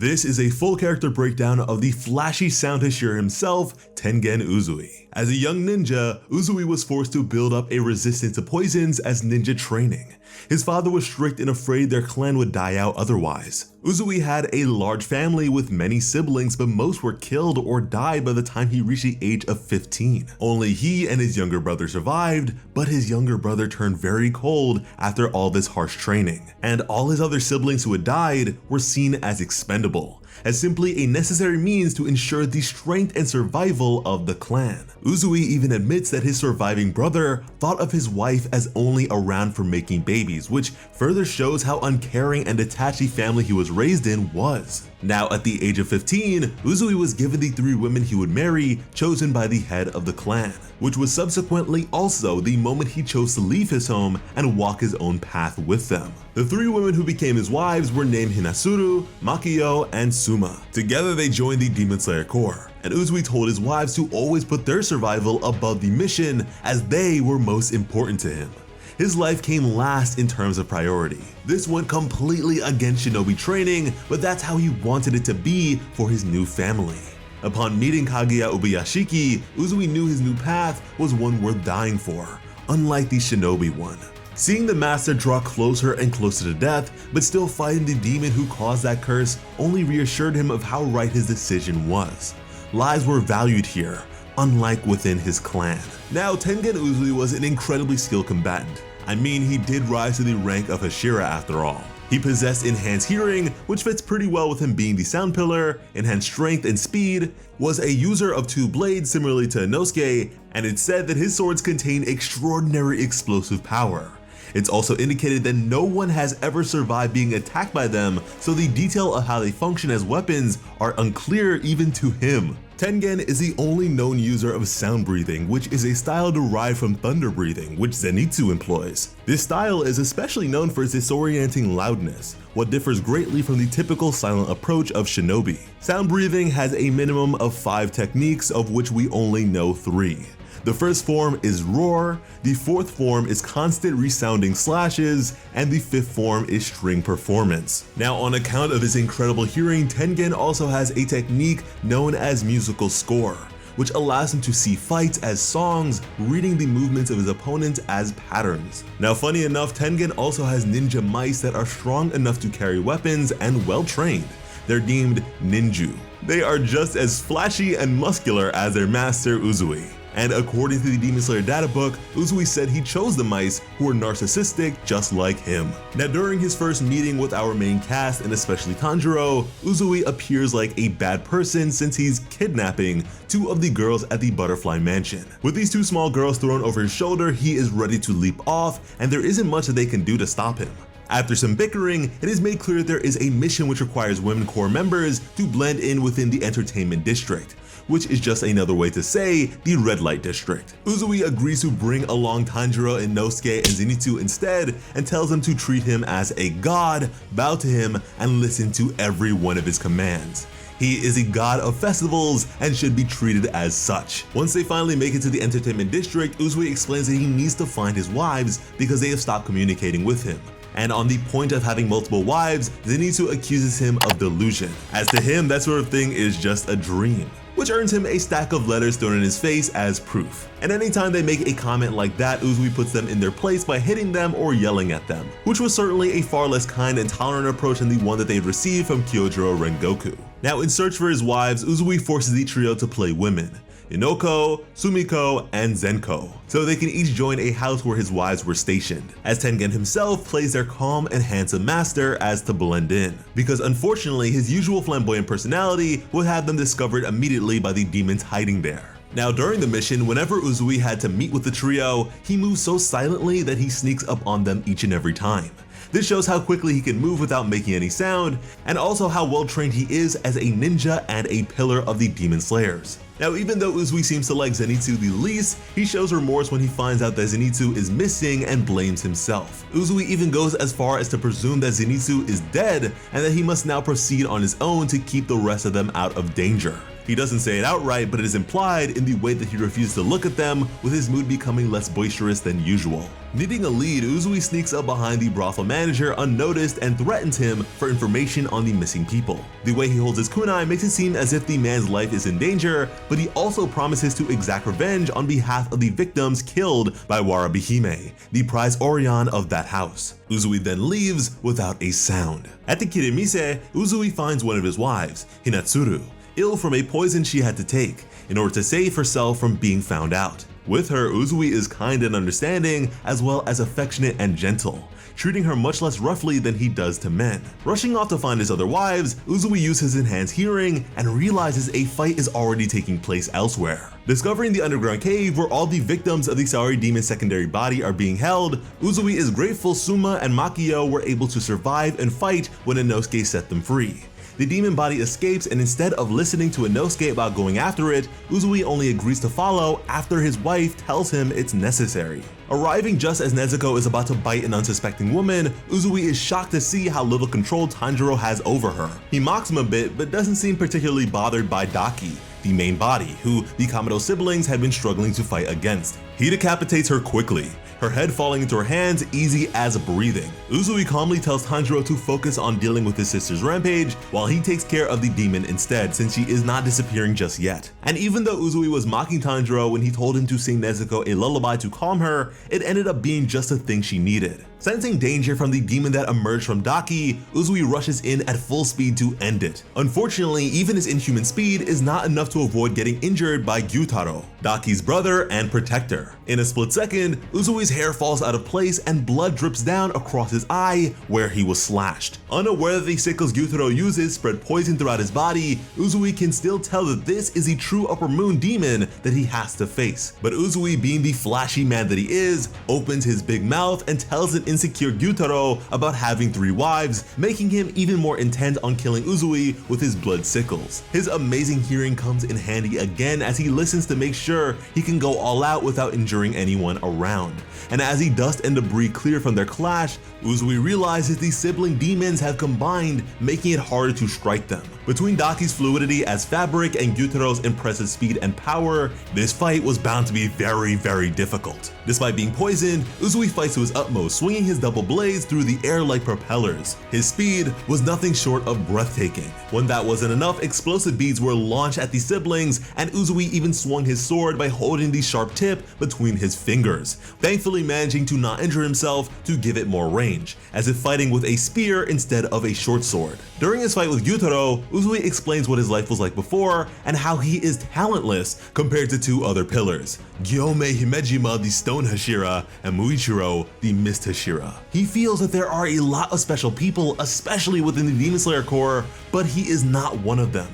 This is a full character breakdown of the flashy sound Hashira himself, Tengen Uzui. As a young ninja, Uzui was forced to build up a resistance to poisons as ninja training. His father was strict and afraid their clan would die out otherwise. Uzui had a large family with many siblings, but most were killed or died by the time he reached the age of 15. Only he and his younger brother survived, but his younger brother turned very cold after all this harsh training. And all his other siblings who had died were seen as expendable, as simply a necessary means to ensure the strength and survival of the clan. Uzui even admits that his surviving brother thought of his wife as only around for making babies, which further shows how uncaring and detached the family he was raised in was. Now at the age of 15, Uzui was given the 3 women he would marry, chosen by the head of the clan, which was subsequently also the moment he chose to leave his home and walk his own path with them. The 3 women who became his wives were named Hinasuru, Makiyo, and Suma. Together they joined the Demon Slayer Corps, and Uzui told his wives to always put their survival above the mission as they were most important to him. His life came last in terms of priority. This went completely against shinobi training, but that's how he wanted it to be for his new family. Upon meeting Kaguya Ubuyashiki, Uzui knew his new path was one worth dying for, unlike the shinobi one. Seeing the master draw closer and closer to death, but still fighting the demon who caused that curse only reassured him of how right his decision was. Lives were valued here, unlike within his clan. Now, Tengen Uzui was an incredibly skilled combatant. I mean, he did rise to the rank of Hashira after all. He possessed enhanced hearing, which fits pretty well with him being the sound pillar, enhanced strength and speed, was a user of 2 blades similarly to Inosuke, and it's said that his swords contain extraordinary explosive power. It's also indicated that no one has ever survived being attacked by them, so the detail of how they function as weapons are unclear even to him. Tengen is the only known user of sound breathing, which is a style derived from thunder breathing, which Zenitsu employs. This style is especially known for its disorienting loudness, what differs greatly from the typical silent approach of shinobi. Sound breathing has a minimum of 5 techniques, of which we only know 3. The first form is roar, the 4th form is constant resounding slashes, and the 5th form is string performance. Now, on account of his incredible hearing, Tengen also has a technique known as musical score, which allows him to see fights as songs, reading the movements of his opponents as patterns. Now, funny enough, Tengen also has ninja mice that are strong enough to carry weapons and well trained. They're deemed ninju. They are just as flashy and muscular as their master Uzui. And according to the Demon Slayer data book, Uzui said he chose the mice who were narcissistic just like him. Now, during his first meeting with our main cast, and especially Tanjiro, Uzui appears like a bad person since he's kidnapping 2 of the girls at the Butterfly Mansion. With these 2 small girls thrown over his shoulder, he is ready to leap off, and there isn't much that they can do to stop him. After some bickering, it is made clear there is a mission which requires women corps members to blend in within the entertainment district, which is just another way to say the red light district. Uzui agrees to bring along Tanjiro, Inosuke, and Zenitsu instead, and tells them to treat him as a god, bow to him, and listen to every one of his commands. He is a god of festivals and should be treated as such. Once they finally make it to the entertainment district, Uzui explains that he needs to find his wives because they have stopped communicating with him. And on the point of having multiple wives, Zenitsu accuses him of delusion. As to him, that sort of thing is just a dream, which earns him a stack of letters thrown in his face as proof. And anytime they make a comment like that, Uzui puts them in their place by hitting them or yelling at them, which was certainly a far less kind and tolerant approach than the one that they'd received from Kyojuro Rengoku. Now, in search for his wives, Uzui forces the trio to play women: Inoko, Sumiko, and Zenko, so they can each join a house where his wives were stationed, as Tengen himself plays their calm and handsome master as to blend in, because unfortunately his usual flamboyant personality would have them discovered immediately by the demons hiding there. Now, during the mission, whenever Uzui had to meet with the trio, he moves so silently that he sneaks up on them each and every time. This shows how quickly he can move without making any sound, and also how well trained he is as a ninja and a pillar of the Demon Slayers. Now, even though Uzui seems to like Zenitsu the least, he shows remorse when he finds out that Zenitsu is missing and blames himself. Uzui even goes as far as to presume that Zenitsu is dead and that he must now proceed on his own to keep the rest of them out of danger. He doesn't say it outright, but it is implied in the way that he refuses to look at them, with his mood becoming less boisterous than usual. Needing a lead, Uzui sneaks up behind the brothel manager unnoticed and threatens him for information on the missing people. The way he holds his kunai makes it seem as if the man's life is in danger, but he also promises to exact revenge on behalf of the victims killed by Warabihime, the prize Orion of that house. Uzui then leaves without a sound. At the Kiremise, Uzui finds one of his wives, Hinatsuru, ill from a poison she had to take in order to save herself from being found out. With her, Uzui is kind and understanding, as well as affectionate and gentle, treating her much less roughly than he does to men. Rushing off to find his other wives, Uzui uses his enhanced hearing and realizes a fight is already taking place elsewhere. Discovering the underground cave where all the victims of the Saori demon's secondary body are being held, Uzui is grateful Suma and Makio were able to survive and fight when Inosuke set them free. The demon body escapes, and instead of listening to Inosuke about going after it, Uzui only agrees to follow after his wife tells him it's necessary. Arriving just as Nezuko is about to bite an unsuspecting woman, Uzui is shocked to see how little control Tanjiro has over her. He mocks him a bit, but doesn't seem particularly bothered by Daki, the main body, who the Kamado siblings had been struggling to fight against. He decapitates her quickly, her head falling into her hands easy as breathing. Uzui calmly tells Tanjiro to focus on dealing with his sister's rampage while he takes care of the demon instead, since she is not disappearing just yet. And even though Uzui was mocking Tanjiro when he told him to sing Nezuko a lullaby to calm her, it ended up being just the thing she needed. Sensing danger from the demon that emerged from Daki, Uzui rushes in at full speed to end it. Unfortunately, even his inhuman speed is not enough to avoid getting injured by Gyutaro, Daki's brother and protector. In a split second, Uzui's hair falls out of place and blood drips down across his eye where he was slashed. Unaware that the sickles Gyutaro uses spread poison throughout his body, Uzui can still tell that this is the true upper moon demon that he has to face. But Uzui, being the flashy man that he is, opens his big mouth and tells an insecure Gyutaro about having 3 wives, making him even more intent on killing Uzui with his blood sickles. His amazing hearing comes in handy again as he listens to make sure he can go all out without injuring anyone around. And as the dust and debris clear from their clash, Uzui realizes these sibling demons have combined, making it harder to strike them. Between Daki's fluidity as fabric and Gyutaro's impressive speed and power, this fight was bound to be very, very difficult. Despite being poisoned, Uzui fights to his utmost, swinging his double blades through the air like propellers. His speed was nothing short of breathtaking. When that wasn't enough, explosive beads were launched at the siblings, and Uzui even swung his sword by holding the sharp tip between his fingers, thankfully managing to not injure himself to give it more range, as if fighting with a spear instead of a short sword. During his fight with Gyutaro, Uzui explains what his life was like before and how he is talentless compared to 2 other pillars, Gyome Himejima, the Stone Hashira, and Muichiro, the Mist Hashira. He feels that there are a lot of special people, especially within the Demon Slayer Corps, but he is not one of them.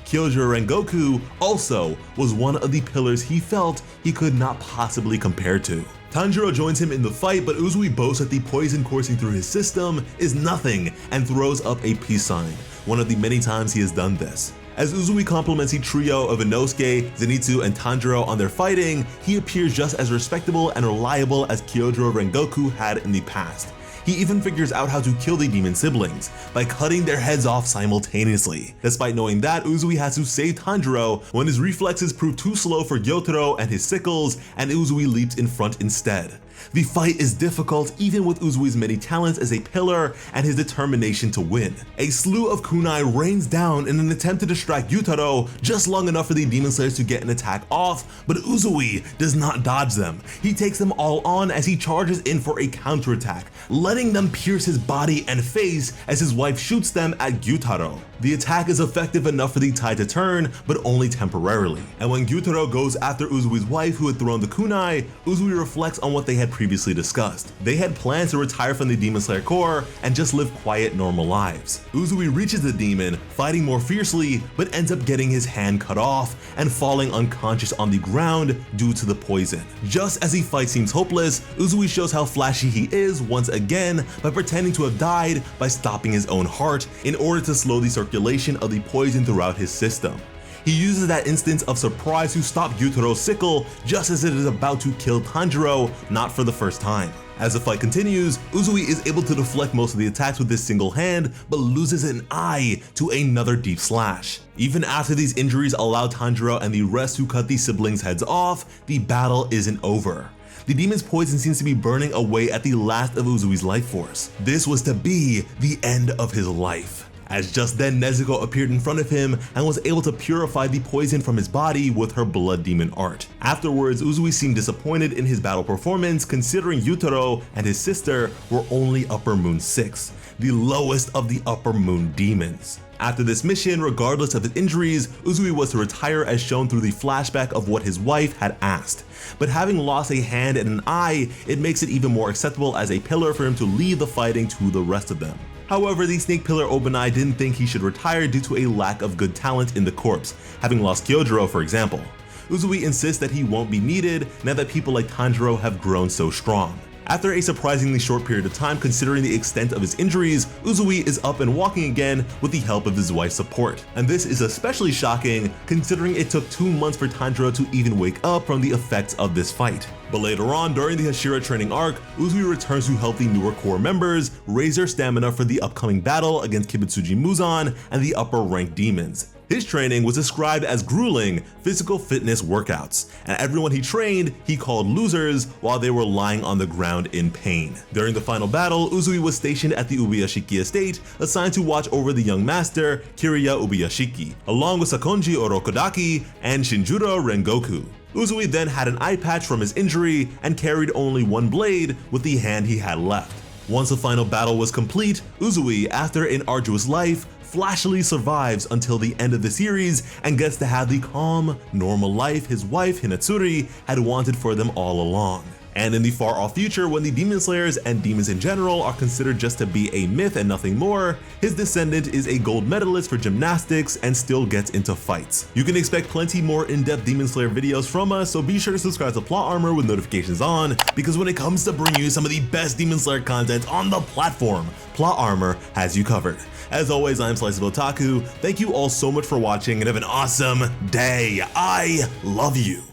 Kyojuro Rengoku also was one of the pillars he felt he could not possibly compare to. Tanjiro joins him in the fight, but Uzui boasts that the poison coursing through his system is nothing and throws up a peace sign, one of the many times he has done this. As Uzui compliments the trio of Inosuke, Zenitsu, and Tanjiro on their fighting, he appears just as respectable and reliable as Kyojuro Rengoku had in the past. He even figures out how to kill the demon siblings by cutting their heads off simultaneously. Despite knowing that, Uzui has to save Tanjiro when his reflexes prove too slow for Gyotaro and his sickles, and Uzui leaps in front instead. The fight is difficult even with Uzui's many talents as a pillar and his determination to win. A slew of kunai rains down in an attempt to distract Gyutaro just long enough for the Demon Slayers to get an attack off, but Uzui does not dodge them. He takes them all on as he charges in for a counterattack, letting them pierce his body and face as his wife shoots them at Gyutaro. The attack is effective enough for the tide to turn, but only temporarily. And when Gyutaro goes after Uzui's wife who had thrown the kunai, Uzui reflects on what they had previously discussed. They had plans to retire from the Demon Slayer Corps and just live quiet, normal lives. Uzui reaches the demon, fighting more fiercely, but ends up getting his hand cut off and falling unconscious on the ground due to the poison. Just as the fight seems hopeless, Uzui shows how flashy he is once again by pretending to have died by stopping his own heart in order to slow the circulation of the poison throughout his system. He uses that instance of surprise to stop Gyutaro's sickle just as it is about to kill Tanjiro, not for the first time. As the fight continues, Uzui is able to deflect most of the attacks with this single hand, but loses an eye to another deep slash. Even after these injuries allow Tanjiro and the rest to cut these siblings' heads off, the battle isn't over. The demon's poison seems to be burning away at the last of Uzui's life force. This was to be the end of his life. As just then Nezuko appeared in front of him and was able to purify the poison from his body with her blood demon art. Afterwards, Uzui seemed disappointed in his battle performance, considering Yutaro and his sister were only Upper Moon 6, the lowest of the Upper Moon demons. After this mission, regardless of his injuries, Uzui was to retire as shown through the flashback of what his wife had asked. But having lost a hand and an eye, it makes it even more acceptable as a pillar for him to leave the fighting to the rest of them. However, the Snake Pillar Obanai didn't think he should retire due to a lack of good talent in the corps, having lost Kyojuro for example. Uzui insists that he won't be needed now that people like Tanjiro have grown so strong. After a surprisingly short period of time considering the extent of his injuries, Uzui is up and walking again with the help of his wife's support. And this is especially shocking considering it took 2 months for Tanjiro to even wake up from the effects of this fight. But later on, during the Hashira training arc, Uzui returns to help the newer core members raise their stamina for the upcoming battle against Kibutsuji Muzan and the upper rank demons. His training was described as grueling physical fitness workouts, and everyone he trained he called losers while they were lying on the ground in pain. During the final battle, Uzui was stationed at the Ubuyashiki estate, assigned to watch over the young master, Kiriya Ubuyashiki, along with Sakonji Orokodaki and Shinjuro Rengoku. Uzui then had an eye patch from his injury and carried only one blade with the hand he had left. Once the final battle was complete, Uzui, after an arduous life, flashily survives until the end of the series and gets to have the calm, normal life his wife Hinatsuri had wanted for them all along. And in the far off future, when the demon slayers and demons in general are considered just to be a myth and nothing more, his descendant is a gold medalist for gymnastics and still gets into fights. You can expect plenty more in-depth demon slayer videos from us, so be sure to subscribe to Plot Armor with notifications on, because when it comes to bringing you some of the best demon slayer content on the platform, Plot Armor has you covered. As always, I'm Slice of Otaku. Thank you all so much for watching and have an awesome day. I love you.